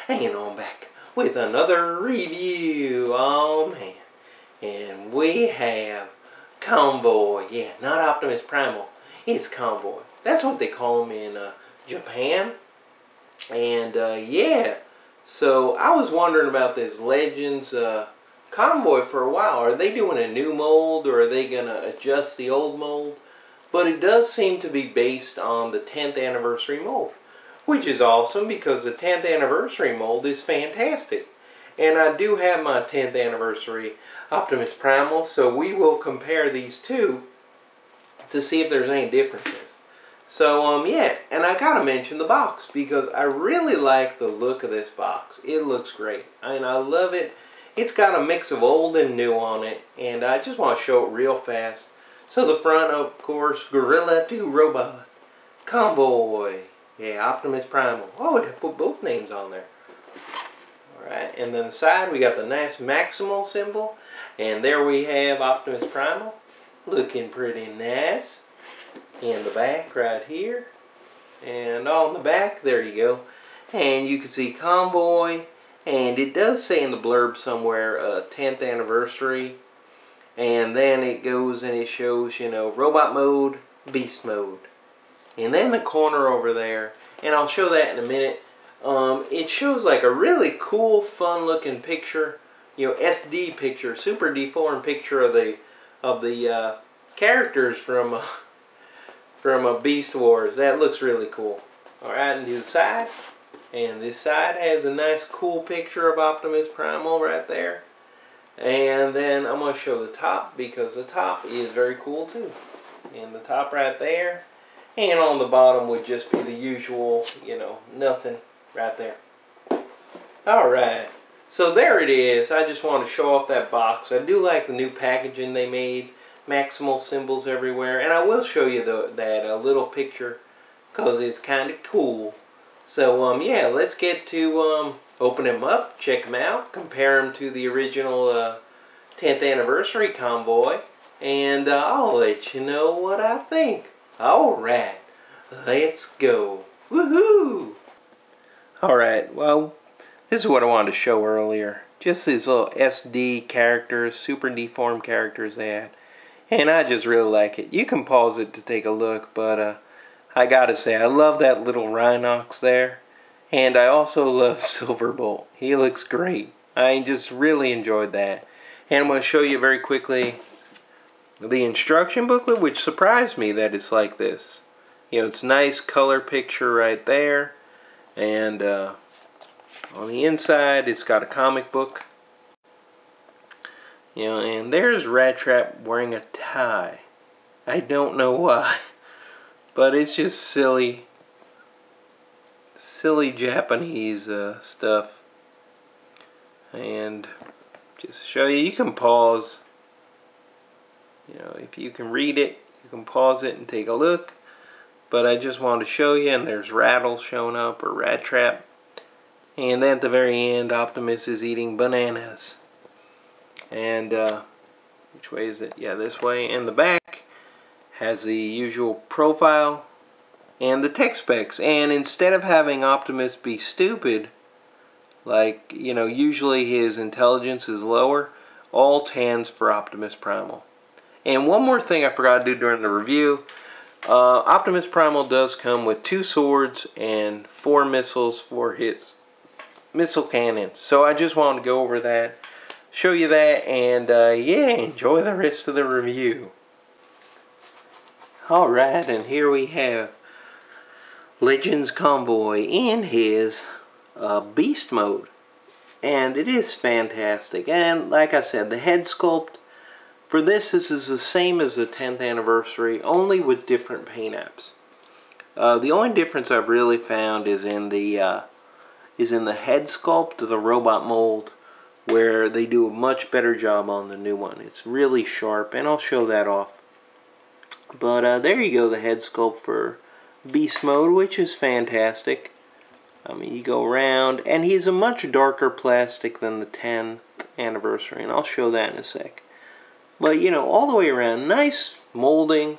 And I'm back with another review. Oh man. And we have Convoy. Yeah, not Optimus Primal. It's Convoy. That's what they call him in Japan. And yeah. So I was wondering about this Legends Convoy for a while. Are they doing a new mold, or are they going to adjust the old mold? But it does seem to be based on the 10th anniversary mold, which is awesome because the 10th anniversary mold is fantastic. And I do have my 10th anniversary Optimus Primal, so we will compare these two to see if there's any differences. So yeah, and I gotta mention the box because I really like the look of this box. It looks great, and I love it. It's got a mix of old and new on it, and I just want to show it real fast. So the front, of course, Gorilla 2 Robot, Convoy, yeah, Optimus Primal. Oh, it put both names on there. Alright, and then the side we got the nice Maximal symbol, and there we have Optimus Primal, looking pretty nice. In the back right here, and on the back, there you go, and you can see Convoy, and it does say in the blurb somewhere 10th anniversary, and then it goes and it shows, you know, robot mode, beast mode, and then the corner over there, and I'll show that in a minute. It shows like a really cool, fun looking picture, you know, SD picture, super deformed picture of the characters from Beast Wars. That looks really cool. Alright, and to the side, and this side has a nice cool picture of Optimus Primal right there. And then I'm going to show the top because the top is very cool too. And the top right there, and on the bottom would just be the usual, you know, nothing right there. Alright, so there it is. I just want to show off that box. I do like the new packaging they made. Maximal symbols everywhere, and I will show you that little picture because it's kind of cool. So yeah, let's get to open them up, check them out, compare them to the original 10th anniversary Convoy, and I'll let you know what I think. Alright, let's go. Woohoo! Alright, well, this is what I wanted to show earlier. Just these little SD characters, super deformed characters they had. And I just really like it. You can pause it to take a look, but I gotta say, I love that little Rhinox there. And I also love Silverbolt. He looks great. I just really enjoyed that. And I'm going to show you very quickly the instruction booklet, which surprised me that it's like this. You know, it's nice color picture right there. And on the inside, it's got a comic book. You know, and there's Rat Trap wearing a tie. I don't know why, but it's just silly Japanese stuff. And just to show you, you can pause. You know, if you can read it, you can pause it and take a look. But I just wanted to show you, and there's Rattle showing up, or Rat Trap. And then at the very end, Optimus is eating bananas. And which way is it? Yeah, this way. And the back has the usual profile and the tech specs. And instead of having Optimus be stupid, like, you know, usually his intelligence is lower, all 10s for Optimus Primal. And one more thing I forgot to do during the review. Optimus Primal does come with 2 swords and 4 missiles for his missile cannons. So I just wanted to go over that, show you that, and yeah, enjoy the rest of the review. Alright, and here we have Legends Convoy in his beast mode, and it is fantastic. And like I said, the head sculpt for this is the same as the 10th anniversary, only with different paint apps. The only difference I've really found is in the head sculpt of the robot mold, where they do a much better job on the new one. It's really sharp, and I'll show that off. But there you go, the head sculpt for beast mode, which is fantastic. I mean, you go around, and he's a much darker plastic than the 10th anniversary, and I'll show that in a sec. But, you know, all the way around, nice molding.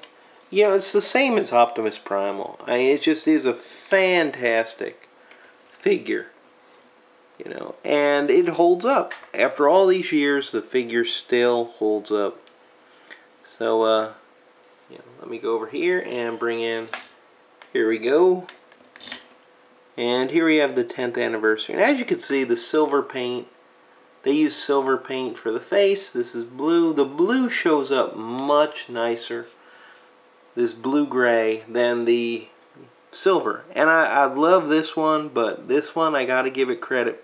You know, it's the same as Optimus Primal. I mean, it just is a fantastic figure. You know, and it holds up. After all these years, the figure still holds up. So, yeah, let me go over here and bring in, here we go. And here we have the 10th anniversary. And as you can see, the silver paint, they use silver paint for the face. This is blue. The blue shows up much nicer, this blue-gray, than the silver. And I love this one, but this one I gotta give it credit.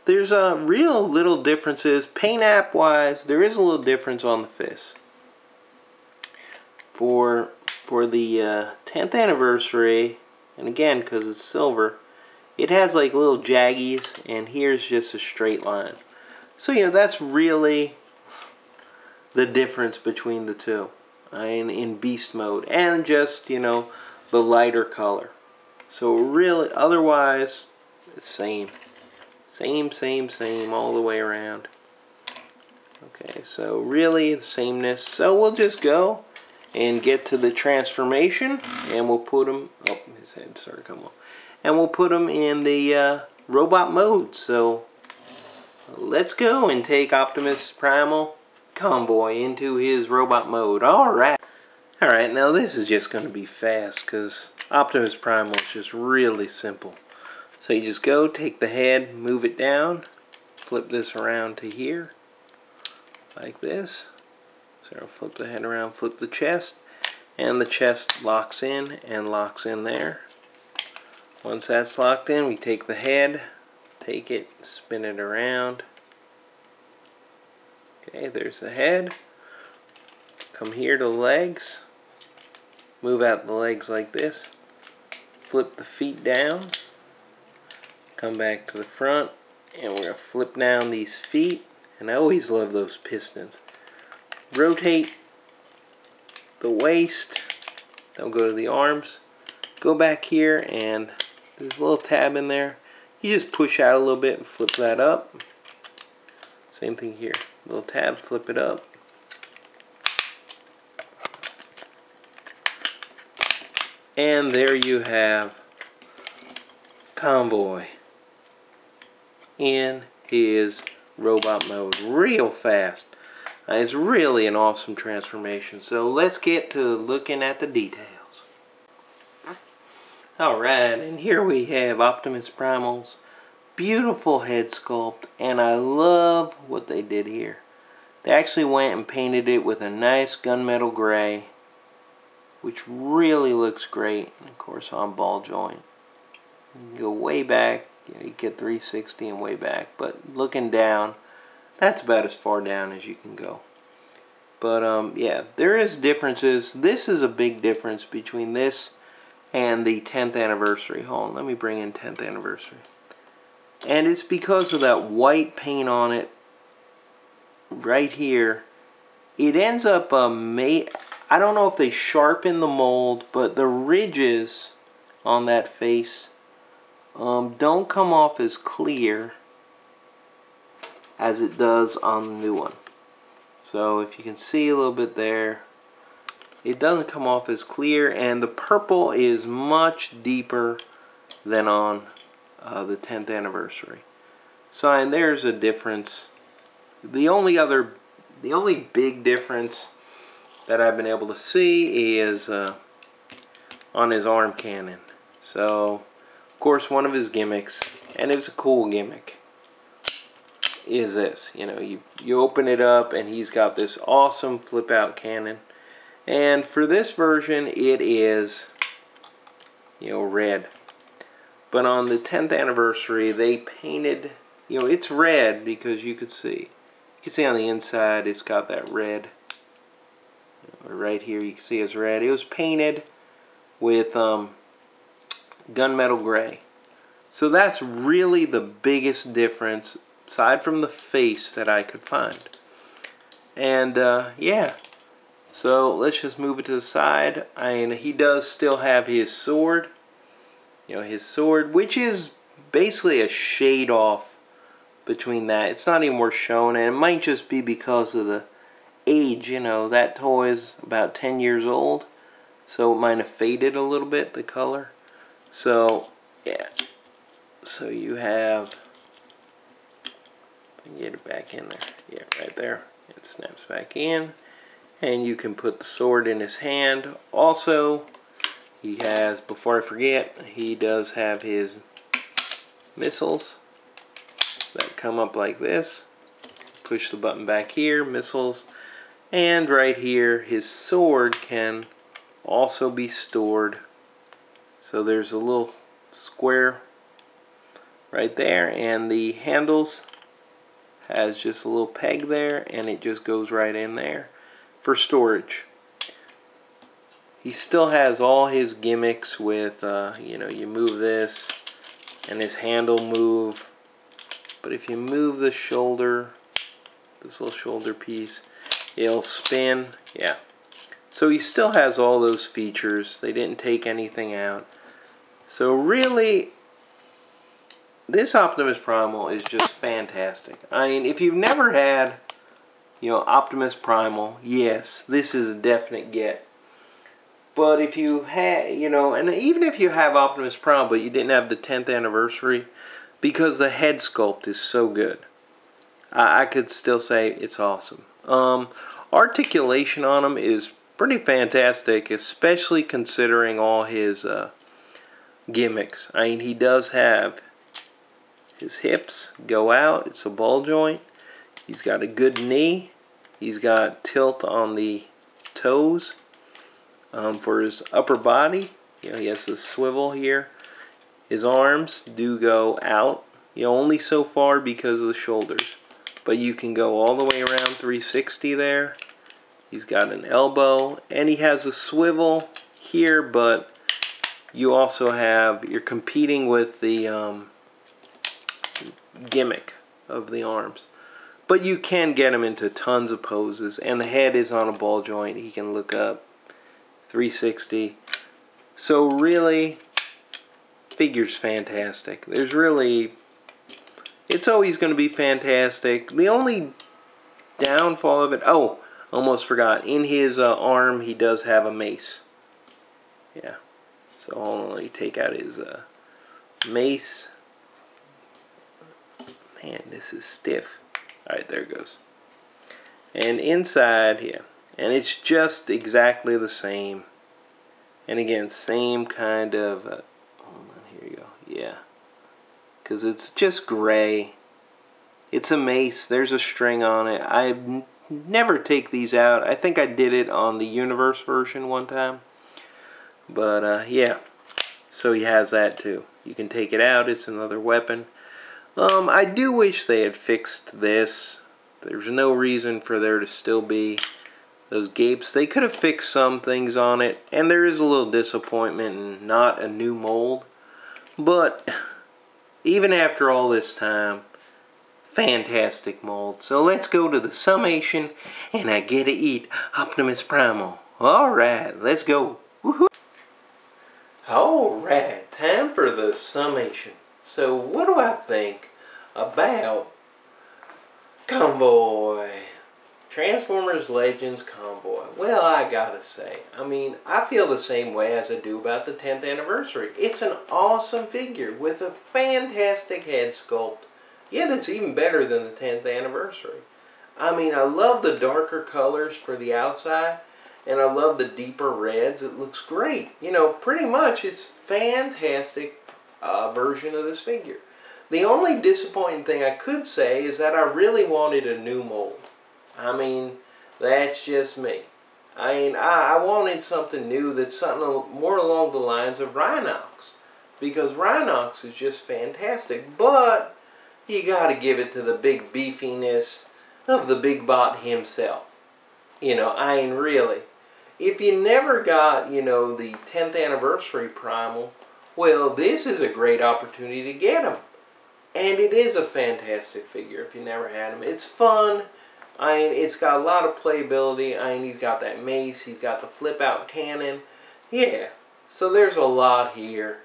There's a real little differences. Paint app wise, there is a little difference on the fist. For the 10th anniversary, and again because it's silver, it has like little jaggies, and here's just a straight line. So you know, that's really the difference between the two in beast mode, and just, you know, the lighter color. So really, otherwise, it's same all the way around. Okay, so really the sameness. So we'll just go and get to the transformation, and we'll put him, oh, his head started to come off, and we'll put him in the robot mode. So let's go and take Optimus Primal Convoy into his robot mode. Alright, now this is just going to be fast because Optimus Primal is just really simple. So you just go, take the head, move it down, flip this around to here, like this. So I'll flip the head around, flip the chest, and the chest locks in and locks in there. Once that's locked in, we take the head, take it, spin it around. Okay, there's the head. Come here to the legs, move out the legs like this, flip the feet down, come back to the front, and we're going to flip down these feet. And I always love those pistons. Rotate the waist, don't go to the arms, go back here, and there's a little tab in there. You just push out a little bit and flip that up. Same thing here, little tab, flip it up. And there you have Convoy in his robot mode, real fast. It's really an awesome transformation. So let's get to looking at the details. Alright, and here we have Optimus Primal's beautiful head sculpt, and I love what they did here. They actually went and painted it with a nice gunmetal gray, which really looks great, of course on ball joint. You can go way back, you get 360 and way back, but looking down, that's about as far down as you can go. But yeah, there is differences. This is a big difference between this and the 10th anniversary. Hold on, let me bring in 10th anniversary. And it's because of that white paint on it right here. It ends up I don't know if they sharpen the mold, but the ridges on that face don't come off as clear as it does on the new one. So if you can see a little bit there, it doesn't come off as clear, and the purple is much deeper than on the 10th anniversary. So, and there's a difference. The only big difference that I've been able to see is on his arm cannon. So, of course, one of his gimmicks, and it's a cool gimmick, is this. You know, you open it up, and he's got this awesome flip out cannon. And for this version, it is, you know, red. But on the 10th anniversary, they painted, you know, it's red because you could see. You can see on the inside, it's got that red. Right here, you can see it's red. It was painted with gunmetal gray. So that's really the biggest difference, aside from the face, that I could find. And yeah, so let's just move it to the side. And he does still have his sword. You know, his sword, which is basically a shade off between that. It's not even worth showing, and it might just be because of the age. You know, that toy is about 10 years old, so it might have faded a little bit, the color. So yeah, so you have Get it back in there. Yeah, right there. It snaps back in. And you can put the sword in his hand. Also, he has, before I forget, he does have his missiles that come up like this. Push the button back here, missiles. And right here, his sword can also be stored. So there's a little square right there, and the handles has just a little peg there, and it just goes right in there for storage. He still has all his gimmicks with, you know, you move this and his handle move. But if you move the shoulder, this little shoulder piece, it'll spin. Yeah. So he still has all those features. They didn't take anything out. So really, this Optimus Primal is just fantastic. I mean, if you've never had, you know, Optimus Primal, yes, this is a definite get. But if you have, you know, and even if you have Optimus Primal, but you didn't have the 10th anniversary, because the head sculpt is so good, I could still say it's awesome. Articulation on him is pretty fantastic, especially considering all his gimmicks. I mean, he does have his hips go out. It's a ball joint. He's got a good knee. He's got tilt on the toes. For his upper body, you know, he has the swivel here. His arms do go out, you know, only so far because of the shoulders. But you can go all the way around 360 there. He's got an elbow, and he has a swivel here, but you also have, you're competing with the gimmick of the arms. But you can get him into tons of poses, and the head is on a ball joint. He can look up 360. So really, figure's fantastic. There's really, it's always going to be fantastic. The only downfall of it, oh, almost forgot, in his arm he does have a mace. Yeah. So hold on, let me take out his mace. Man, this is stiff. Alright, there it goes. And inside, yeah. And it's just exactly the same. And again, same kind of, hold on, here you go, yeah. Because it's just gray. It's a mace, there's a string on it. I never take these out. I think I did it on the Universe version one time. But yeah, so he has that too. You can take it out, it's another weapon. I do wish they had fixed this. There's no reason for there to still be those gapes. They could have fixed some things on it, and there is a little disappointment in not a new mold. But even after all this time, fantastic mold. So let's go to the summation, and I get to eat Optimus Primal. Alright, let's go. Woohoo! Alright, time for the summation. So what do I think about Convoy? Transformers Legends Convoy. Well, I gotta say, I mean, I feel the same way as I do about the 10th anniversary. It's an awesome figure with a fantastic head sculpt. Yet it's even better than the 10th anniversary. I mean, I love the darker colors for the outside, and I love the deeper reds. It looks great. You know, pretty much it's fantastic version of this figure. The only disappointing thing I could say is that I really wanted a new mold. I mean, that's just me. I mean, I wanted something new that's something more along the lines of Rhinox. Because Rhinox is just fantastic. But you gotta give it to the big beefiness of the big bot himself. You know, I mean, really. If you never got, you know, the 10th anniversary Primal, well, this is a great opportunity to get him. And it is a fantastic figure if you never had him. It's fun. I mean, it's got a lot of playability. I mean, he's got that mace. He's got the flip-out cannon. Yeah. So there's a lot here.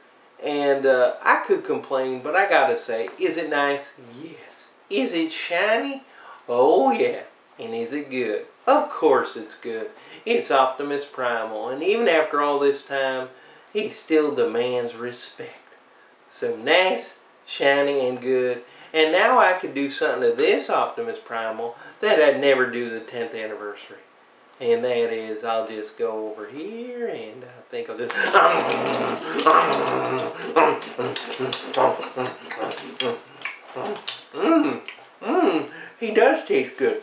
And I could complain, but I gotta say, is it nice? Yes. Is it shiny? Oh, yeah. And is it good? Of course it's good. It's Optimus Primal. And even after all this time, he still demands respect. So nice, shiny, and good. And now I could do something to this Optimus Primal that I'd never do the 10th anniversary. And that is, I'll just go over here and I think I'll just... He does taste good.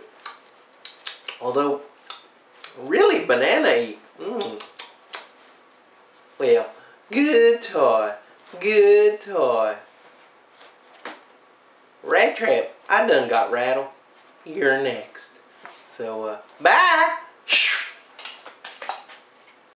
Although, really banana-y. Well, good toy. Good toy. Rat Trap, I done got rattled. You're next. So, bye!